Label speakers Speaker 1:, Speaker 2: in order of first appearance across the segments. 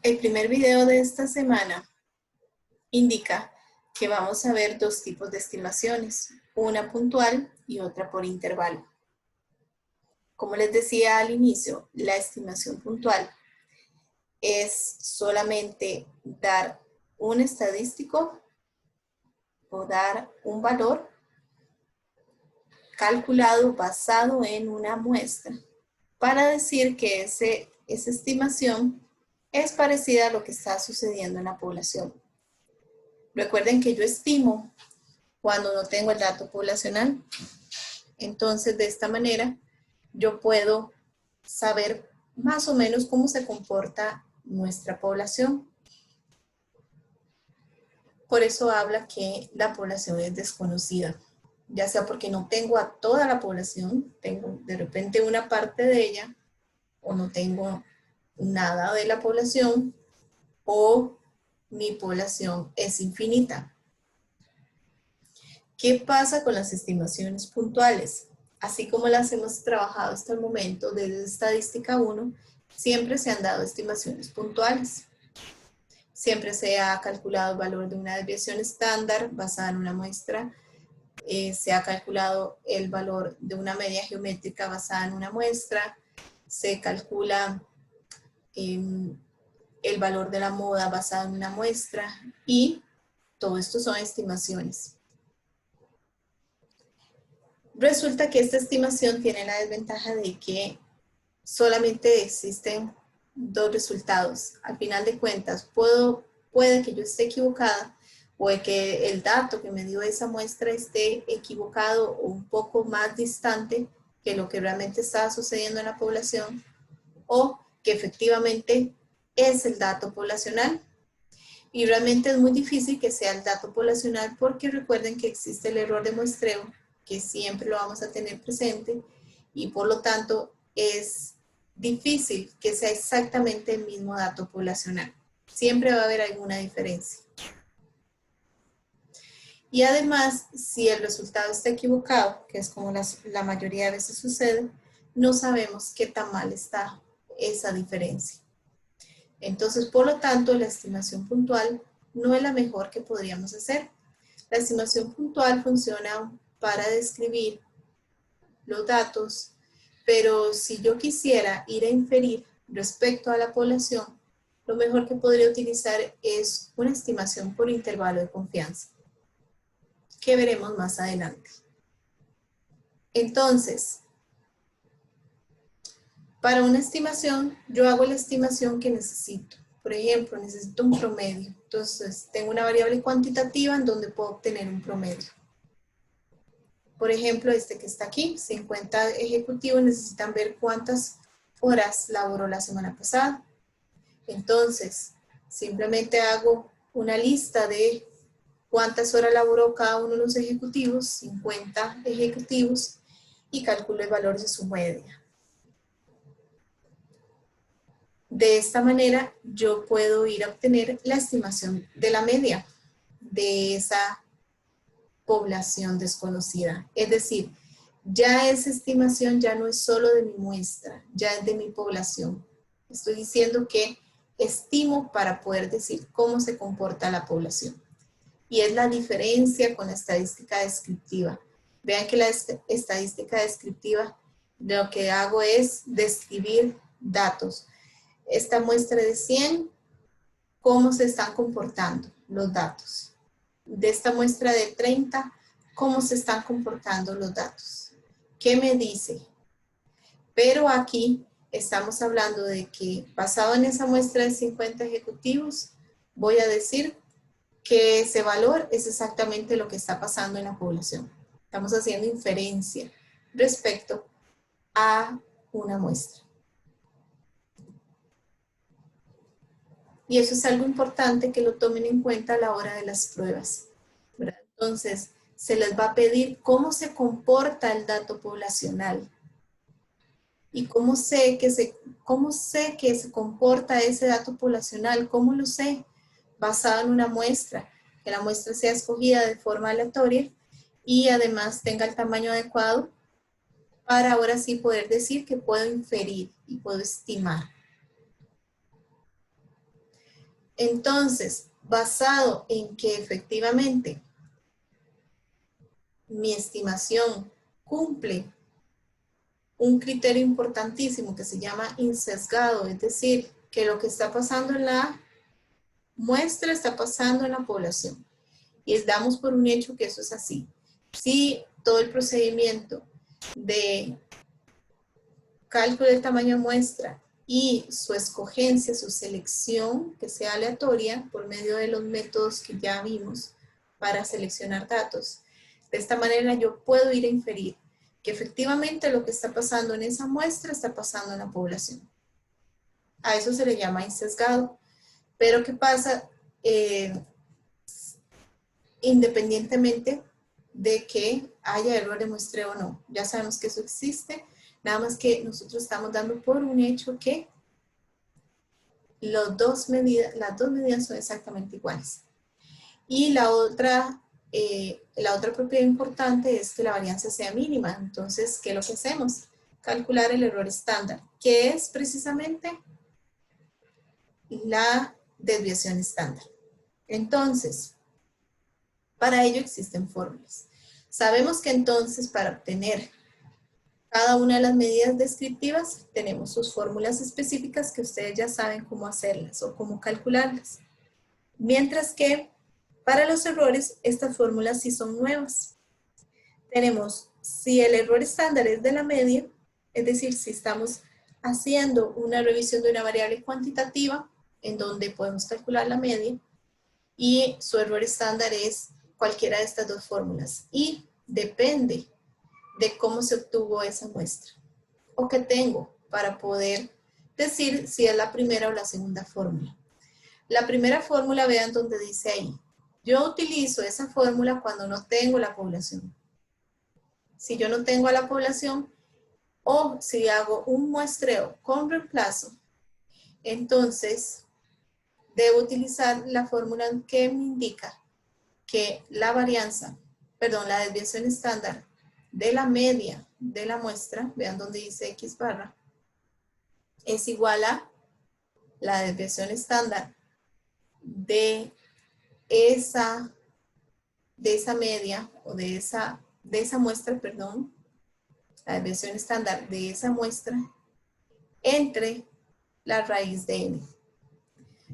Speaker 1: El primer video de esta semana indica que vamos a ver dos tipos de estimaciones, una puntual y otra por intervalo. Como les decía al inicio, la estimación puntual es solamente dar un estadístico o dar un valor calculado basado en una muestra para decir que esa estimación es parecida a lo que está sucediendo en la población. Recuerden que yo estimo cuando no tengo el dato poblacional. Entonces, de esta manera, yo puedo saber más o menos cómo se comporta nuestra población. Por eso habla que la población es desconocida, ya sea porque no tengo a toda la población, tengo de repente una parte de ella, o no tengo nada de la población, o mi población es infinita. ¿Qué pasa con las estimaciones puntuales? Así como las hemos trabajado hasta el momento desde Estadística 1, siempre se han dado estimaciones puntuales. Siempre se ha calculado el valor de una desviación estándar basada en una muestra. Se ha calculado el valor de una media geométrica basada en una muestra. Se calcula el valor de la moda basado en una muestra. Y todo esto son estimaciones. Resulta que esta estimación tiene la desventaja de que solamente existen dos resultados. Al final de cuentas, puede que yo esté equivocada o de que el dato que me dio esa muestra esté equivocado o un poco más distante que lo que realmente estaba sucediendo en la población, o que efectivamente es el dato poblacional. Y realmente es muy difícil que sea el dato poblacional porque recuerden que existe el error de muestreo, que siempre lo vamos a tener presente, y por lo tanto es difícil que sea exactamente el mismo dato poblacional. Siempre va a haber alguna diferencia. Y además, si el resultado está equivocado, que es como la mayoría de veces sucede, no sabemos qué tan mal está esa diferencia. Entonces, por lo tanto, la estimación puntual no es la mejor que podríamos hacer. La estimación puntual funciona para describir los datos, pero si yo quisiera ir a inferir respecto a la población, lo mejor que podría utilizar es una estimación por intervalo de confianza, que veremos más adelante. Entonces, para una estimación, yo hago la estimación que necesito. Por ejemplo, necesito un promedio. Entonces, tengo una variable cuantitativa en donde puedo obtener un promedio. Por ejemplo, este que está aquí, 50 ejecutivos necesitan ver cuántas horas laboró la semana pasada. Entonces, simplemente hago una lista de cuántas horas laboró cada uno de los ejecutivos, 50 ejecutivos, y calculo el valor de su media. De esta manera, yo puedo ir a obtener la estimación de la media de esa población desconocida. Es decir, ya esa estimación ya no es solo de mi muestra, ya es de mi población. Estoy diciendo que estimo para poder decir cómo se comporta la población. Y es la diferencia con la estadística descriptiva. Vean que la estadística descriptiva lo que hago es describir datos. Esta muestra de 100, cómo se están comportando los datos. De esta muestra de 30, cómo se están comportando los datos. ¿Qué me dice? Pero aquí estamos hablando de que basado en esa muestra de 50 ejecutivos, voy a decir que ese valor es exactamente lo que está pasando en la población. Estamos haciendo inferencia respecto a una muestra. Y eso es algo importante que lo tomen en cuenta a la hora de las pruebas, ¿verdad? Entonces, se les va a pedir cómo se comporta el dato poblacional. ¿Y cómo sé que se comporta ese dato poblacional? ¿Cómo lo sé? Basado en una muestra, que la muestra sea escogida de forma aleatoria y además tenga el tamaño adecuado para ahora sí poder decir que puedo inferir y puedo estimar. Entonces, basado en que efectivamente mi estimación cumple un criterio importantísimo que se llama insesgado, es decir, que lo que está pasando en la muestra está pasando en la población. Y damos por un hecho que eso es así. Si todo el procedimiento de cálculo del tamaño de muestra y su escogencia, su selección, que sea aleatoria por medio de los métodos que ya vimos para seleccionar datos. De esta manera yo puedo ir a inferir que efectivamente lo que está pasando en esa muestra está pasando en la población. A eso se le llama insesgado. Pero ¿qué pasa? Independientemente de que haya error de muestreo o no. Ya sabemos que eso existe, nada más que nosotros estamos dando por un hecho que las dos medidas son exactamente iguales. Y la otra propiedad importante es que la varianza sea mínima. Entonces, ¿qué es lo que hacemos? Calcular el error estándar, que es precisamente la desviación estándar. Entonces, para ello existen fórmulas. Sabemos que entonces para obtener cada una de las medidas descriptivas tenemos sus fórmulas específicas que ustedes ya saben cómo hacerlas o cómo calcularlas. Mientras que para los errores estas fórmulas sí son nuevas. Tenemos si el error estándar es de la media, es decir, si estamos haciendo una revisión de una variable cuantitativa en donde podemos calcular la media y su error estándar es cualquiera de estas dos fórmulas y depende de cómo se obtuvo esa muestra o qué tengo para poder decir si es la primera o la segunda fórmula. La primera fórmula, vean donde dice ahí, yo utilizo esa fórmula cuando no tengo la población. Si yo no tengo a la población o si hago un muestreo con reemplazo, entonces debo utilizar la fórmula que me indica que la varianza, la desviación estándar de la media de la muestra, vean donde dice X barra, es igual a la desviación estándar de esa media o de esa muestra, perdón, la desviación estándar de esa muestra entre la raíz de n.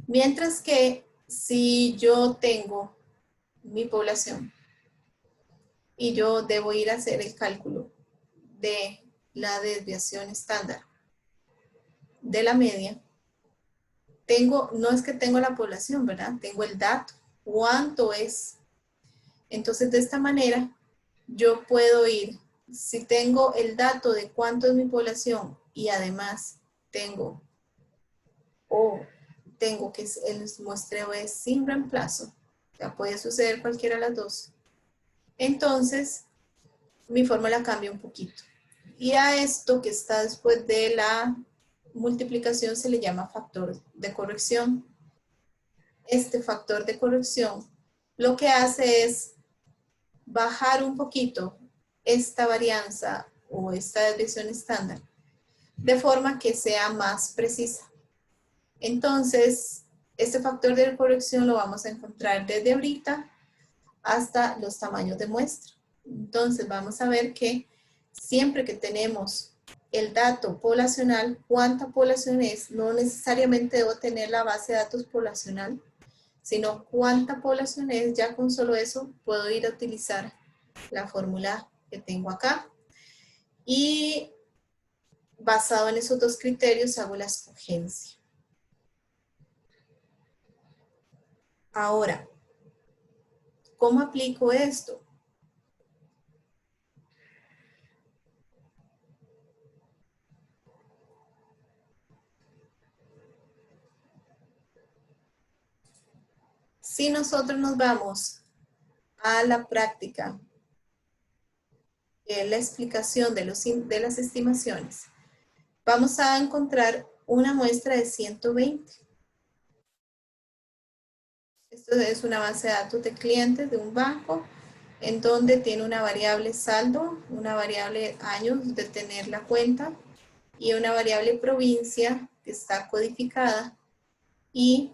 Speaker 1: Mientras que si yo tengo mi población y yo debo ir a hacer el cálculo de la desviación estándar de la media, no es que tengo la población, ¿verdad? Tengo el dato, cuánto es. Entonces, de esta manera, yo puedo ir, si tengo el dato de cuánto es mi población y además tengo que el muestreo es sin reemplazo, ya puede suceder cualquiera de las dos, entonces mi fórmula cambia un poquito. Y a esto que está después de la multiplicación se le llama factor de corrección. Este factor de corrección lo que hace es bajar un poquito esta varianza o esta desviación estándar de forma que sea más precisa. Entonces, este factor de corrección lo vamos a encontrar desde ahorita hasta los tamaños de muestra. Entonces, vamos a ver que siempre que tenemos el dato poblacional, cuánta población es, no necesariamente debo tener la base de datos poblacional, sino cuánta población es, ya con solo eso puedo ir a utilizar la fórmula que tengo acá. Y basado en esos dos criterios hago la escogencia. Ahora, ¿cómo aplico esto? Si nosotros nos vamos a la práctica, la explicación de las estimaciones, vamos a encontrar una muestra de 120. Esto es una base de datos de clientes de un banco en donde tiene una variable saldo, una variable años de tener la cuenta y una variable provincia que está codificada y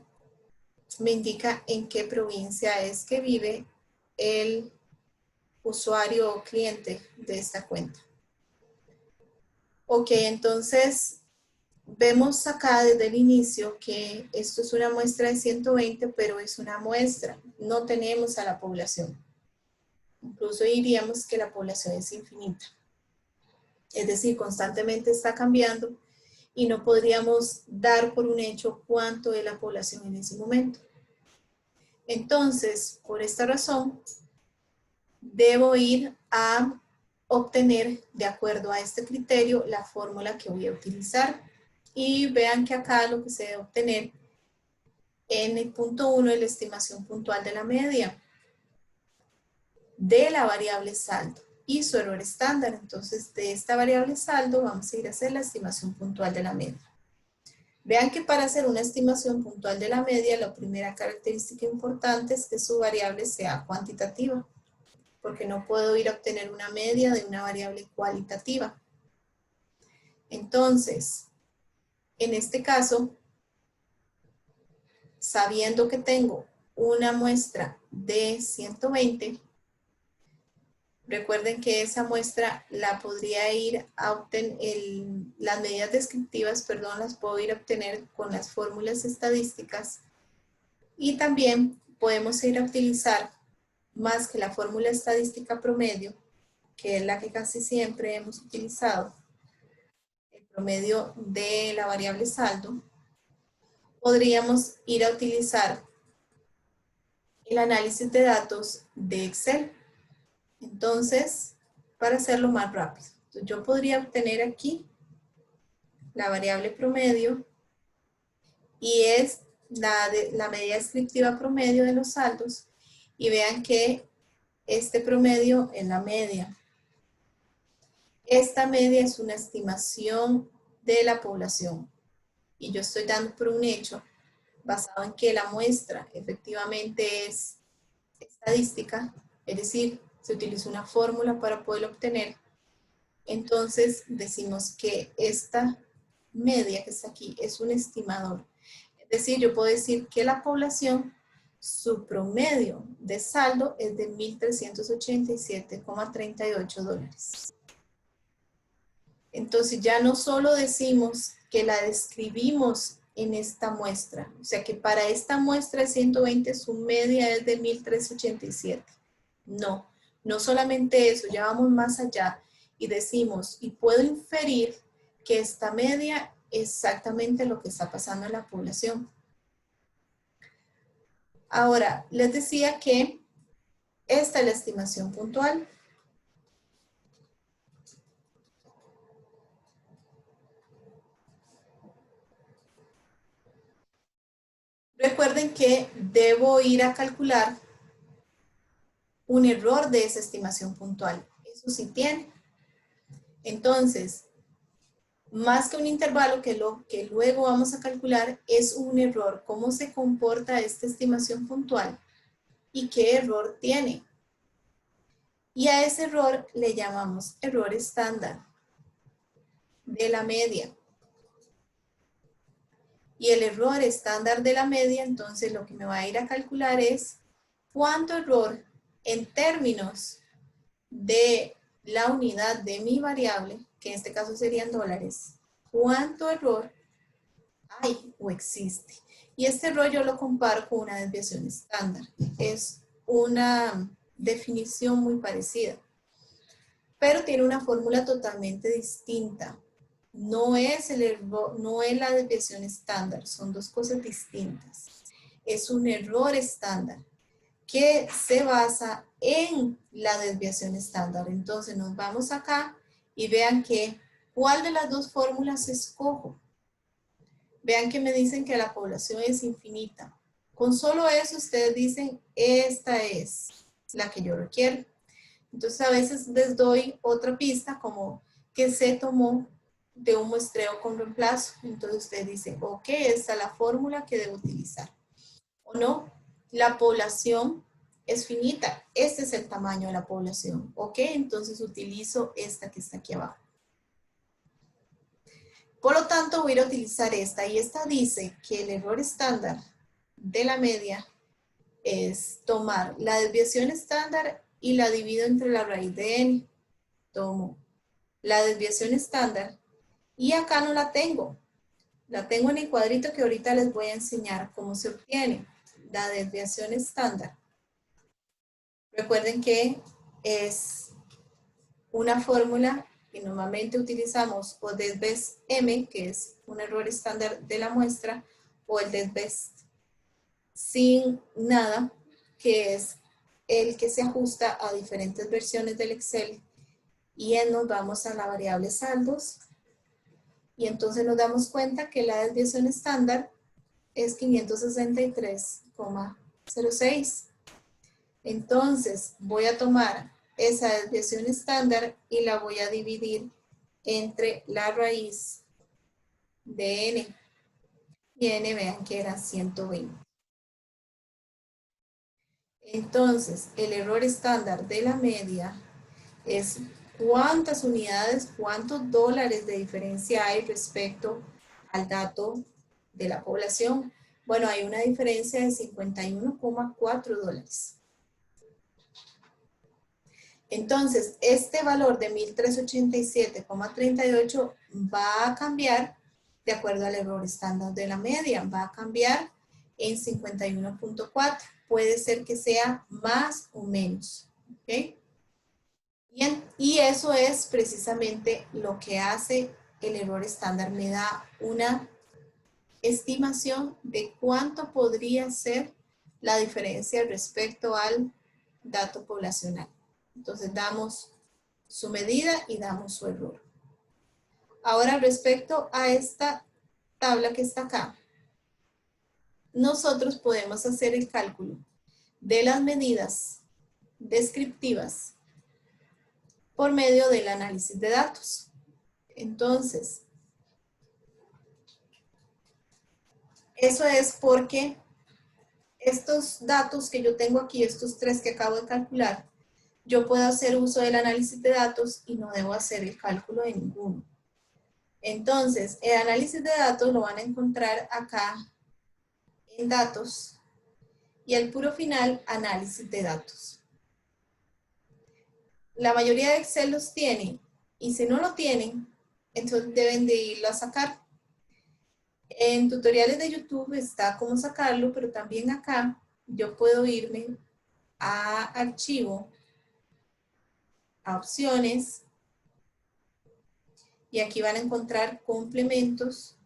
Speaker 1: me indica en qué provincia es que vive el usuario o cliente de esta cuenta. Ok, entonces vemos acá desde el inicio que esto es una muestra de 120, pero es una muestra. No tenemos a la población. Incluso diríamos que la población es infinita. Es decir, constantemente está cambiando y no podríamos dar por un hecho cuánto es la población en ese momento. Entonces, por esta razón, debo ir a obtener, de acuerdo a este criterio, la fórmula que voy a utilizar. Y vean que acá lo que se debe obtener en el punto 1 es la estimación puntual de la media de la variable saldo y su error estándar. Entonces, de esta variable saldo vamos a ir a hacer la estimación puntual de la media. Vean que para hacer una estimación puntual de la media, la primera característica importante es que su variable sea cuantitativa, porque no puedo ir a obtener una media de una variable cualitativa. Entonces, en este caso, sabiendo que tengo una muestra de 120, recuerden que esa muestra la podría ir a obtener, las medidas descriptivas, perdón, las puedo ir a obtener con las fórmulas estadísticas y también podemos ir a utilizar más que la fórmula estadística promedio, que es la que casi siempre hemos utilizado, el promedio de la variable saldo, podríamos ir a utilizar el análisis de datos de Excel. Entonces, para hacerlo más rápido, yo podría obtener aquí la variable promedio y es la medida descriptiva promedio de los saldos y vean que este promedio es la media. Esta media es una estimación de la población y yo estoy dando por un hecho basado en que la muestra efectivamente es estadística, es decir, se utiliza una fórmula para poderlo obtener. Entonces decimos que esta media que está aquí es un estimador. Es decir, yo puedo decir que la población, su promedio de saldo es de $1,387,38. Entonces ya no solo decimos que la describimos en esta muestra, o sea que para esta muestra de 120 su media es de 1,387. No, no solamente eso, ya vamos más allá y decimos, y puedo inferir que esta media es exactamente lo que está pasando en la población. Ahora, les decía que esta es la estimación puntual. Recuerden que debo ir a calcular un error de esa estimación puntual. Eso sí tiene. Entonces, más que un intervalo que lo que luego vamos a calcular es un error. ¿Cómo se comporta esta estimación puntual? ¿Y qué error tiene? Y a ese error le llamamos error estándar de la media. Y el error estándar de la media, entonces lo que me va a ir a calcular es cuánto error en términos de la unidad de mi variable, que en este caso serían dólares, cuánto error hay o existe. Y este error yo lo comparo con una desviación estándar. Es una definición muy parecida, pero tiene una fórmula totalmente distinta. No es el error, no es la desviación estándar, son dos cosas distintas. Es un error estándar que se basa en la desviación estándar. Entonces nos vamos acá y vean que ¿cuál de las dos fórmulas escojo? Vean que me dicen que la población es infinita. Con solo eso ustedes dicen, esta es la que yo requiero. Entonces a veces les doy otra pista como que se tomó de un muestreo con reemplazo. Entonces ustedes dicen, ok, esta es la fórmula que debo utilizar. O no, la población es finita. Este es el tamaño de la población. Ok, entonces utilizo esta que está aquí abajo. Por lo tanto, voy a utilizar esta y esta dice que el error estándar de la media es tomar la desviación estándar y la divido entre la raíz de n. Tomo la desviación estándar y acá no la tengo. La tengo en el cuadrito que ahorita les voy a enseñar cómo se obtiene. La desviación estándar. Recuerden que es una fórmula que normalmente utilizamos o desbest m, que es un error estándar de la muestra, o el desbest sin nada, que es el que se ajusta a diferentes versiones del Excel. Y nos vamos a la variable saldos. Y entonces nos damos cuenta que la desviación estándar es 563,06. Entonces voy a tomar esa desviación estándar y la voy a dividir entre la raíz de n. Y n vean que era 120. Entonces el error estándar de la media es cuántas unidades, cuántos dólares de diferencia hay respecto al dato de la población. Bueno, hay una diferencia de 51,4 dólares. Entonces, este valor de 1.387,38 va a cambiar de acuerdo al error estándar de la media. Va a cambiar en 51,4. Puede ser que sea más o menos. ¿Ok? Y eso es precisamente lo que hace el error estándar. Me da una estimación de cuánto podría ser la diferencia respecto al dato poblacional. Entonces damos su medida y damos su error. Ahora respecto a esta tabla que está acá, nosotros podemos hacer el cálculo de las medidas descriptivas por medio del análisis de datos. Entonces, eso es porque estos datos que yo tengo aquí, estos tres que acabo de calcular, yo puedo hacer uso del análisis de datos y no debo hacer el cálculo de ninguno. Entonces, el análisis de datos lo van a encontrar acá en datos y al puro final, análisis de datos. La mayoría de Excel los tiene y si no lo tienen, entonces deben de irlo a sacar. En tutoriales de YouTube está cómo sacarlo, pero también acá yo puedo irme a archivo, a opciones, y aquí van a encontrar complementos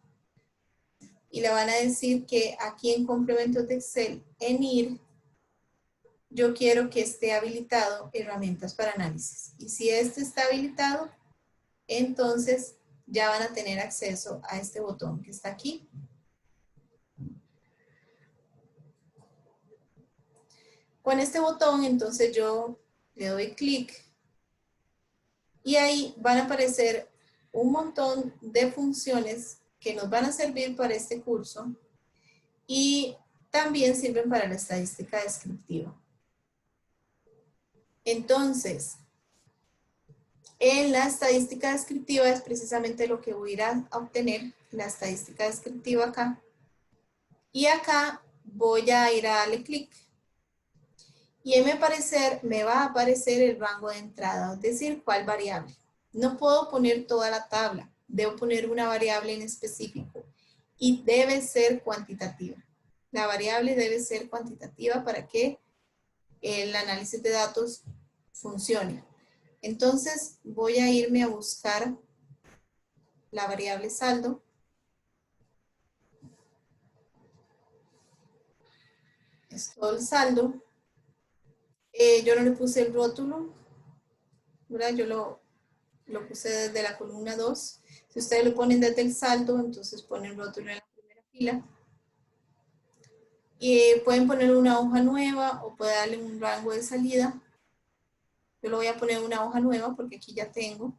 Speaker 1: y le van a decir que aquí en complementos de Excel, en IR, yo quiero que esté habilitado herramientas para análisis. Y si este está habilitado, entonces ya van a tener acceso a este botón que está aquí. Con este botón, entonces yo le doy clic y ahí van a aparecer un montón de funciones que nos van a servir para este curso y también sirven para la estadística descriptiva. Entonces, en la estadística descriptiva es precisamente lo que voy a ir a obtener, la estadística descriptiva acá. Y acá voy a ir a darle clic. Y en mi parecer me va a aparecer el rango de entrada, es decir, cuál variable. No puedo poner toda la tabla, debo poner una variable en específico y debe ser cuantitativa. La variable debe ser cuantitativa para que el análisis de datos funcione. Entonces voy a irme a buscar la variable saldo. Es todo el saldo. Yo no le puse el rótulo, ¿verdad? Yo lo puse desde la columna 2. Si ustedes lo ponen desde el saldo, entonces ponen el rótulo en la primera fila. Y pueden poner una hoja nueva o pueden darle un rango de salida. Yo lo voy a poner una hoja nueva porque aquí ya tengo.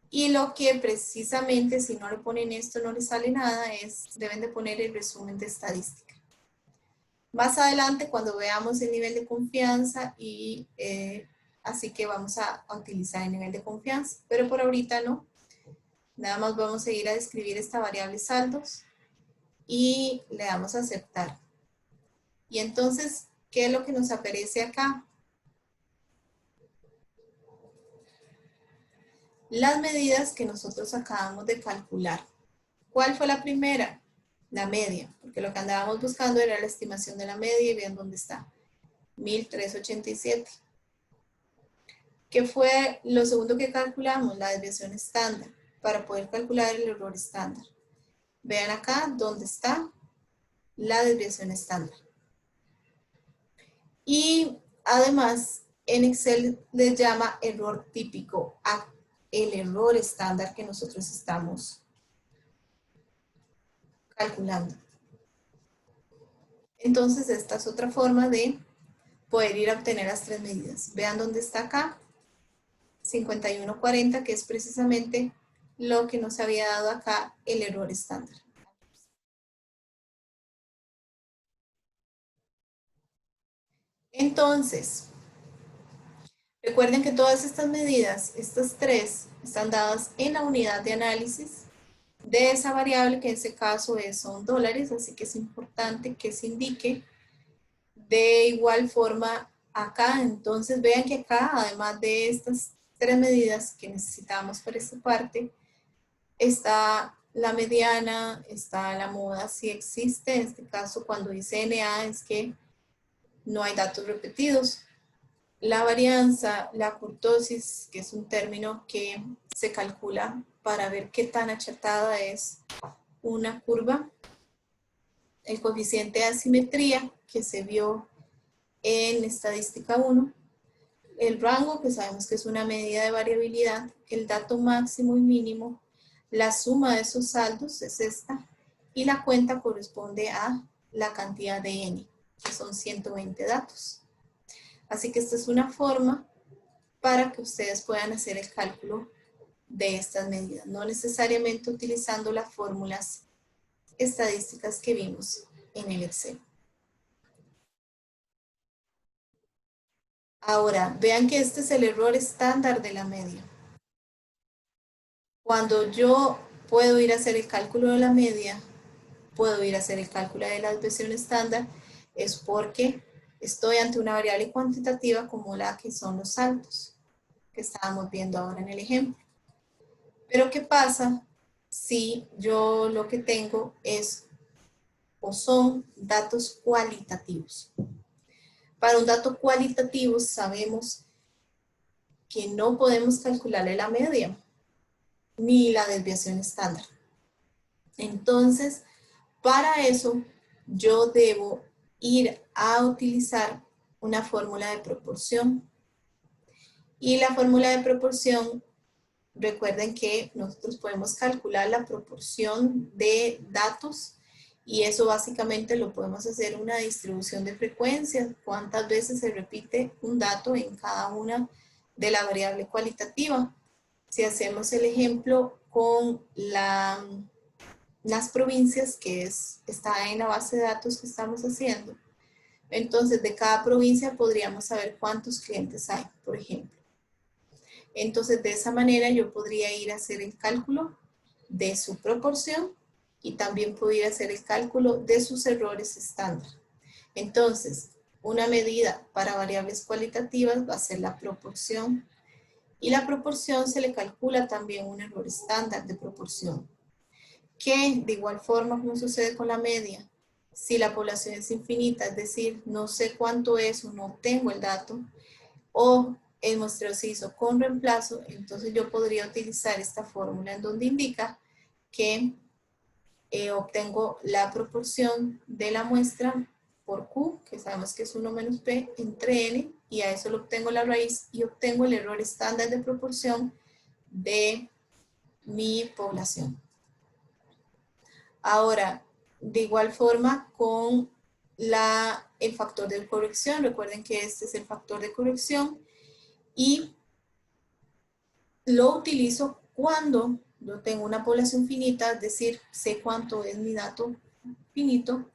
Speaker 1: Y lo que precisamente, si no le ponen esto, no le sale nada, deben de poner el resumen de estadística. Más adelante, cuando veamos el nivel de confianza, y así que vamos a utilizar el nivel de confianza, pero por ahorita no. Nada más vamos a ir a describir esta variable saldos y le damos a aceptar. Y entonces, ¿qué es lo que nos aparece acá? Las medidas que nosotros acabamos de calcular. ¿Cuál fue la primera? La media, porque lo que andábamos buscando era la estimación de la media y vean dónde está. 1387. ¿Qué fue lo segundo que calculamos? La desviación estándar, para poder calcular el error estándar. Vean acá dónde está la desviación estándar. Y además, en Excel les llama error típico a el error estándar que nosotros estamos calculando. Entonces, esta es otra forma de poder ir a obtener las tres medidas. Vean dónde está acá, 5140, que es precisamente lo que nos había dado acá el error estándar. Entonces, recuerden que todas estas medidas, estas tres, están dadas en la unidad de análisis de esa variable, que en este caso son dólares, así que es importante que se indique. De igual forma acá, entonces vean que acá, además de estas tres medidas que necesitamos para esta parte, está la mediana, está la moda, si existe. En este caso, cuando dice NA, es que no hay datos repetidos. La varianza, la kurtosis, que es un término que se calcula para ver qué tan achatada es una curva. El coeficiente de asimetría, que se vio en estadística 1. El rango, que sabemos que es una medida de variabilidad. El dato máximo y mínimo. La suma de esos saldos es esta. Y la cuenta corresponde a la cantidad de n, que son 120 datos. Así que esta es una forma para que ustedes puedan hacer el cálculo de estas medidas, no necesariamente utilizando las fórmulas estadísticas que vimos en el Excel. Ahora, vean que este es el error estándar de la media. Cuando yo puedo ir a hacer el cálculo de la media, puedo ir a hacer el cálculo de la desviación estándar, es porque estoy ante una variable cuantitativa como la que son los saltos, que estábamos viendo ahora en el ejemplo. Pero ¿qué pasa si yo lo que tengo es o son datos cualitativos? Para un dato cualitativo sabemos que no podemos calcularle la media ni la desviación estándar. Entonces, para eso yo debo ir a utilizar una fórmula de proporción. Y la fórmula de proporción, recuerden que nosotros podemos calcular la proporción de datos y eso básicamente lo podemos hacer una distribución de frecuencias, cuántas veces se repite un dato en cada una de la variable cualitativa. Si hacemos el ejemplo con las provincias, que está en la base de datos que estamos haciendo, entonces de cada provincia podríamos saber cuántos clientes hay, por ejemplo. Entonces, de esa manera yo podría ir a hacer el cálculo de su proporción y también podría hacer el cálculo de sus errores estándar. Entonces, una medida para variables cualitativas va a ser la proporción y la proporción se le calcula también un error estándar de proporción, que de igual forma como sucede con la media, si la población es infinita, es decir, no sé cuánto es o no tengo el dato, o el muestreo se hizo con reemplazo, entonces yo podría utilizar esta fórmula en donde indica que obtengo la proporción de la muestra por Q, que sabemos que es 1 menos P, entre N, y a eso le obtengo la raíz y obtengo el error estándar de proporción de mi población. Ahora, de igual forma con el factor de corrección, recuerden que este es el factor de corrección, y lo utilizo cuando yo tengo una población finita, es decir, sé cuánto es mi dato finito,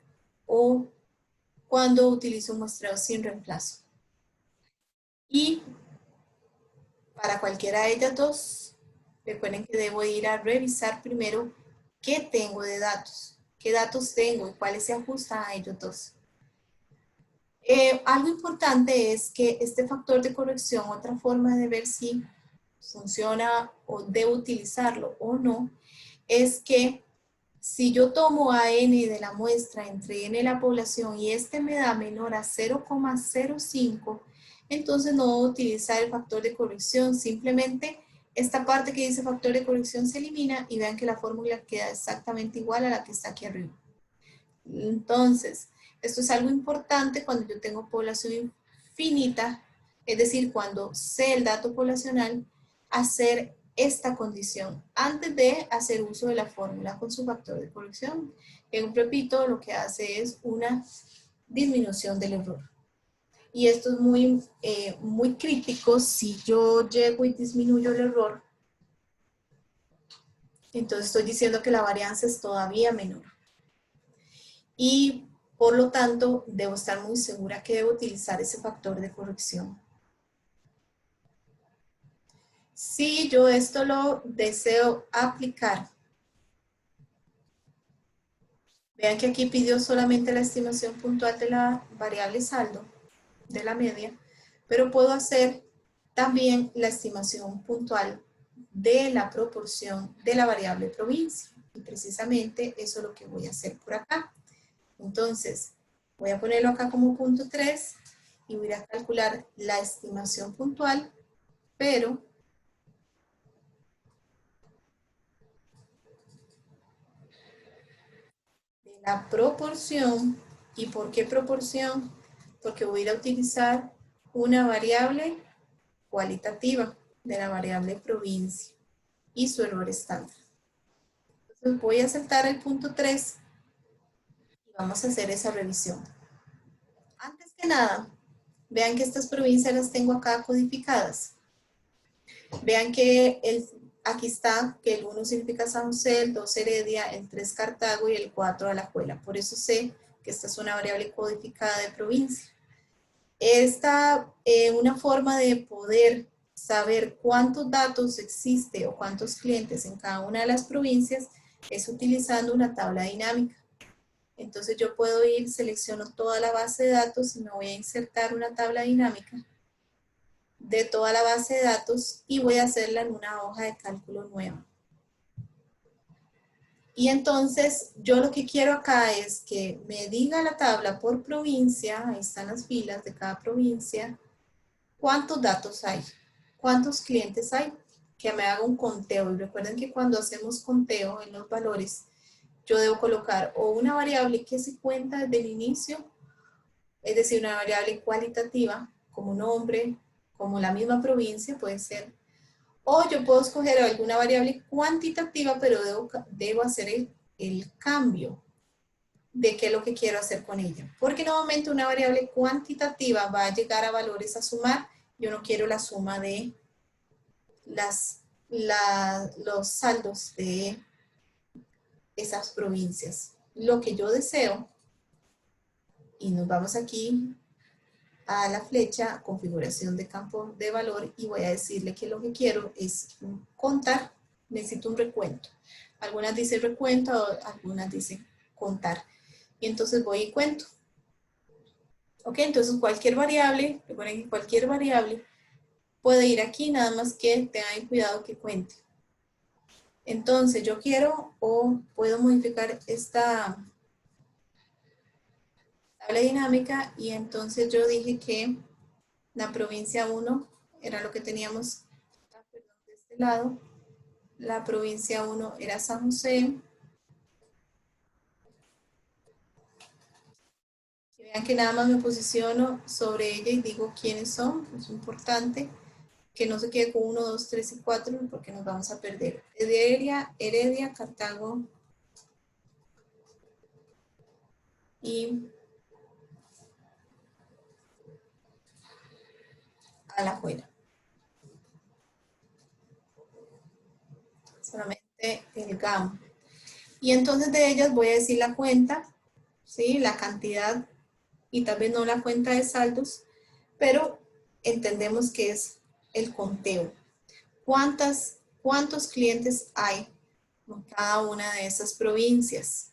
Speaker 1: o cuando utilizo un muestreo sin reemplazo. Y para cualquiera de ellas dos, recuerden que debo ir a revisar primero qué tengo de datos, qué datos tengo y cuáles se ajustan a ellos dos. Algo importante es que este factor de corrección, otra forma de ver si funciona o debo utilizarlo o no, es que si yo tomo a n de la muestra entre n de la población y este me da menor a 0,05, entonces no voy a utilizar el factor de corrección, simplemente esta parte que dice factor de corrección se elimina y vean que la fórmula queda exactamente igual a la que está aquí arriba. Entonces, esto es algo importante cuando yo tengo población infinita, es decir, cuando sé el dato poblacional, hacer esta condición antes de hacer uso de la fórmula con su factor de corrección. Repito, lo que hace es una disminución del error. Y esto es muy crítico. Si yo llego y disminuyo el error, entonces estoy diciendo que la varianza es todavía menor. Y por lo tanto, debo estar muy segura que debo utilizar ese factor de corrección. Si yo esto lo deseo aplicar, vean que aquí pidió solamente la estimación puntual de la variable saldo, de la media, pero puedo hacer también la estimación puntual de la proporción de la variable provincia. Y precisamente eso es lo que voy a hacer por acá. Entonces, voy a ponerlo acá como punto 3 y voy a calcular la estimación puntual, pero de la proporción. ¿Y por qué proporción? Porque voy a ir a utilizar una variable cualitativa de la variable provincia y su error estándar. Entonces voy a saltar el punto 3 y vamos a hacer esa revisión. Antes que nada, vean que estas provincias las tengo acá codificadas. Vean que aquí está que el 1 significa San José, el 2 Heredia, el 3 Cartago y el 4 Alajuela. Por eso sé que esta es una variable codificada de provincia. Esta una forma de poder saber cuántos datos existe o cuántos clientes en cada una de las provincias es utilizando una tabla dinámica. Entonces yo puedo ir, selecciono toda la base de datos y me voy a insertar una tabla dinámica de toda la base de datos y voy a hacerla en una hoja de cálculo nueva. Y entonces yo lo que quiero acá es que me diga la tabla por provincia, ahí están las filas de cada provincia, cuántos datos hay, cuántos clientes hay, que me haga un conteo. Y recuerden que cuando hacemos conteo en los valores, yo debo colocar o una variable que se cuenta desde el inicio, es decir, una variable cualitativa, como nombre, como la misma provincia puede ser, o yo puedo escoger alguna variable cuantitativa, pero debo hacer el cambio de qué es lo que quiero hacer con ella. Porque nuevamente una variable cuantitativa va a llegar a valores a sumar. Yo no quiero la suma de los saldos de esas provincias. Lo que yo deseo, y nos vamos aquí a la flecha, configuración de campo de valor, y voy a decirle que lo que quiero es contar, necesito un recuento. Algunas dicen recuento, algunas dicen contar. Y entonces voy y cuento. Ok, entonces cualquier variable, recuerden que cualquier variable puede ir aquí, nada más que tengan cuidado que cuente. Entonces yo quiero o puedo modificar esta tabla dinámica y entonces yo dije que la provincia 1 era lo que teníamos de este lado. La provincia 1 era San José. Y vean que nada más me posiciono sobre ella y digo quiénes son. Es importante que no se quede con 1, 2, 3 y 4 porque nos vamos a perder. Heredia, Cartago y Alajuela. Solamente el GAM. Y entonces de ellas voy a decir la cuenta, ¿sí? La cantidad y tal vez no la cuenta de saldos, pero entendemos que es el conteo. ¿Cuántos clientes hay en cada una de esas provincias?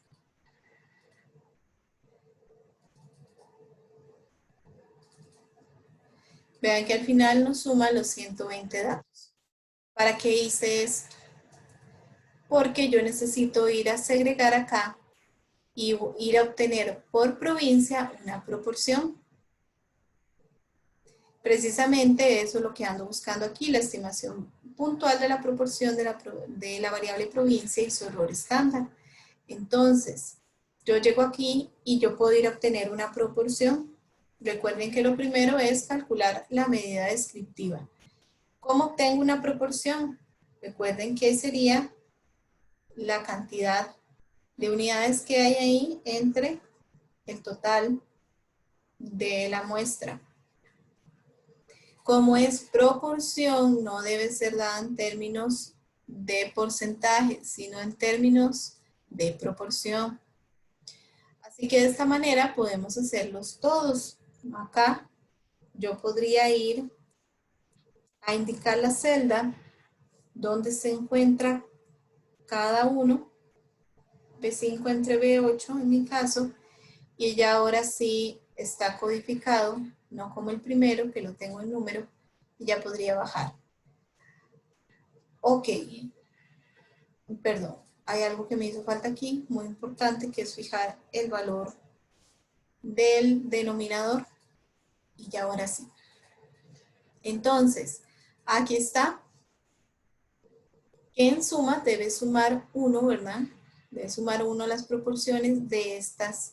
Speaker 1: Vean que al final nos suma los 120 datos. ¿Para qué hice esto? Porque yo necesito ir a segregar acá y ir a obtener por provincia una proporción. Precisamente eso es lo que ando buscando aquí, la estimación puntual de la proporción de la variable provincia y su error estándar. Entonces, yo llego aquí y yo puedo ir a obtener una proporción. Recuerden que lo primero es calcular la medida descriptiva. ¿Cómo obtengo una proporción? Recuerden que sería la cantidad de unidades que hay ahí entre el total de la muestra. Como es proporción, no debe ser dada en términos de porcentaje, sino en términos de proporción. Así que de esta manera podemos hacerlos todos. Acá yo podría ir a indicar la celda donde se encuentra cada uno, B5 entre B8 en mi caso, y ya ahora sí está codificado, no como el primero que lo tengo en número, y ya podría bajar. Ok, perdón, hay algo que me hizo falta aquí, muy importante, que es fijar el valor del denominador, y ya ahora sí. Entonces, aquí está, que en suma debe sumar 1, ¿verdad? Debe sumar 1 las proporciones de estas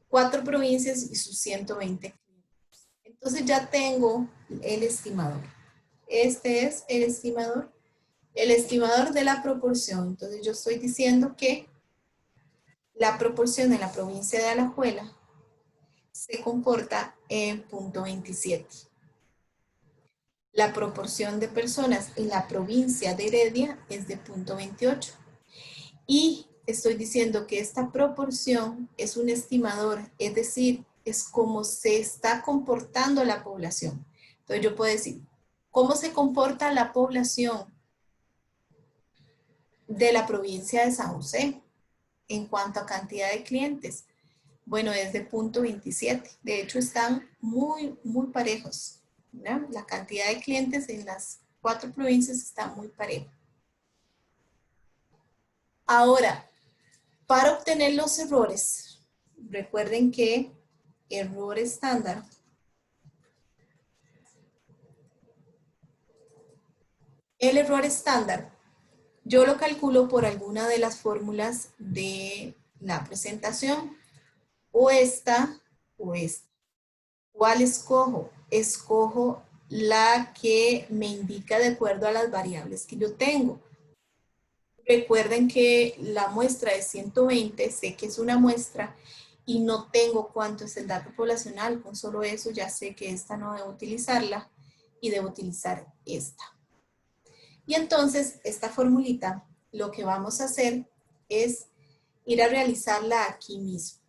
Speaker 1: 4 provincias y sus 120. Entonces ya tengo el estimador. Este es el estimador de la proporción. Entonces yo estoy diciendo que la proporción en la provincia de Alajuela se comporta en 0.27. La proporción de personas en la provincia de Heredia es de 0.28. Y estoy diciendo que esta proporción es un estimador, es decir, es como se está comportando la población. Entonces yo puedo decir, ¿cómo se comporta la población de la provincia de San José en cuanto a cantidad de clientes? Bueno, es de 0.27. De hecho, están muy parejos, ¿verdad? La cantidad de clientes en las 4 provincias está muy pareja. Ahora, para obtener los errores, recuerden que error estándar el error estándar yo lo calculo por alguna de las fórmulas de la presentación, o esta o esta. ¿Cuál escojo? Escojo la que me indica de acuerdo a las variables que yo tengo. Recuerden que la muestra de 120, sé que es una muestra y no tengo cuánto es el dato poblacional. Con solo eso ya sé que esta no debo utilizarla y debo utilizar esta. Y entonces esta formulita lo que vamos a hacer es ir a realizarla aquí mismo.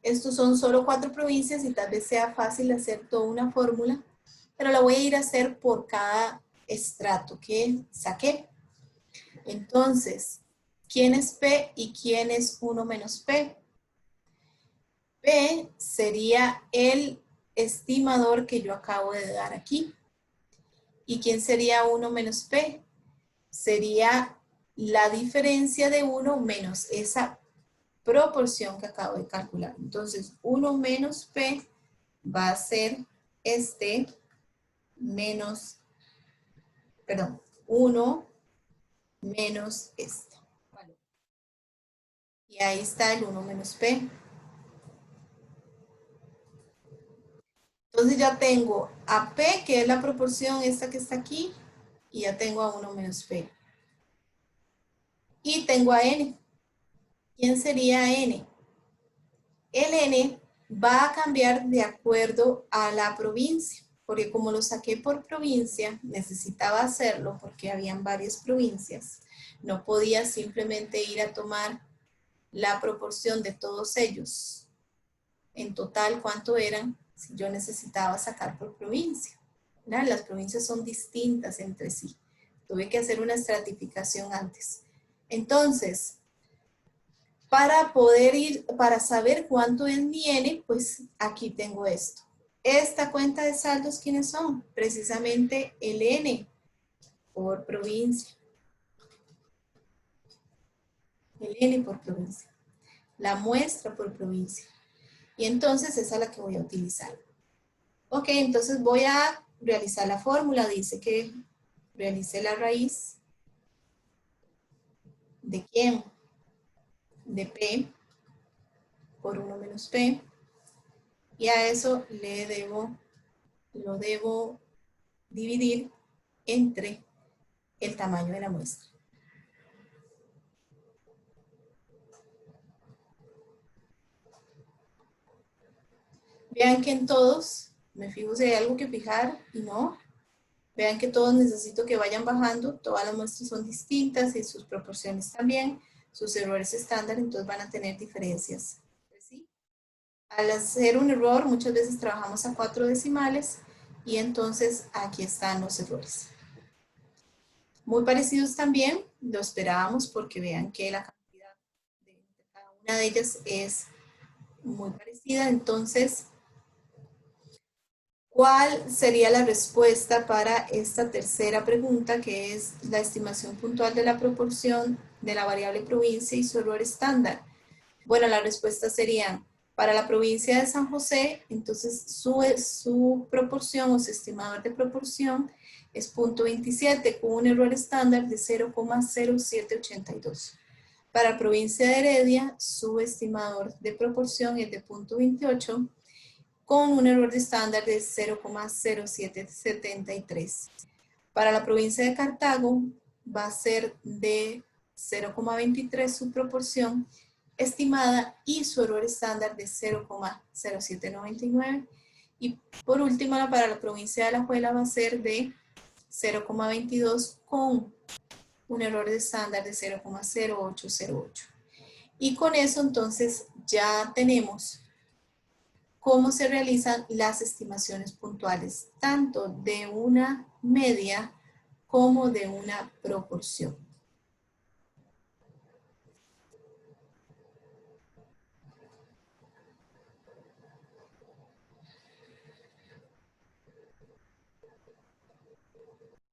Speaker 1: Estos son solo 4 provincias y tal vez sea fácil hacer toda una fórmula, pero la voy a ir a hacer por cada estrato que saqué. Entonces, ¿quién es P y quién es 1 menos P? P sería el estimador que yo acabo de dar aquí. ¿Y quién sería 1 menos P? Sería la diferencia de 1 menos esa proporción que acabo de calcular. Entonces, 1 menos P va a ser este menos, perdón, 1 menos este. Vale. Y ahí está el 1 menos P. Entonces ya tengo a P, que es la proporción esta que está aquí, y ya tengo a 1 menos P. Y tengo a N. ¿Quién sería N? El N va a cambiar de acuerdo a la provincia, porque como lo saqué por provincia, necesitaba hacerlo porque habían varias provincias. No podía simplemente ir a tomar la proporción de todos ellos. En total, ¿cuánto eran? Si yo necesitaba sacar por provincia. ¿No? Las provincias son distintas entre sí. Tuve que hacer una estratificación antes. Entonces, Para poder para saber cuánto es mi N, pues aquí tengo esto. Esta cuenta de saldos, ¿quiénes son? Precisamente el N por provincia. El N por provincia. La muestra por provincia. Y entonces esa es la que voy a utilizar. Ok, entonces voy a realizar la fórmula. Dice que realice la raíz. ¿De quién? De P por 1 menos P. Y a eso lo debo dividir entre el tamaño de la muestra. Vean que en todos, me fijo si hay algo que fijar y no. Vean que todos necesito que vayan bajando, todas las muestras son distintas y sus proporciones también, sus errores estándar, entonces van a tener diferencias. Pues sí. Al hacer un error, muchas veces trabajamos a 4 decimales y entonces aquí están los errores. Muy parecidos también, lo esperábamos porque vean que la cantidad de cada una de ellas es muy parecida, entonces ¿cuál sería la respuesta para esta tercera pregunta, que es la estimación puntual de la proporción de la variable provincia y su error estándar? Bueno, la respuesta sería, para la provincia de San José, entonces su proporción o su estimador de proporción es 0.27 con un error estándar de 0,0782. Para la provincia de Heredia, su estimador de proporción es de 0.28 con un error de estándar de 0,0773. Para la provincia de Cartago va a ser de 0,23 su proporción estimada y su error estándar de 0,0799. Y por último, para la provincia de Alajuela va a ser de 0,22 con un error de estándar de 0,0808. Y con eso entonces ya tenemos cómo se realizan las estimaciones puntuales, tanto de una media como de una proporción.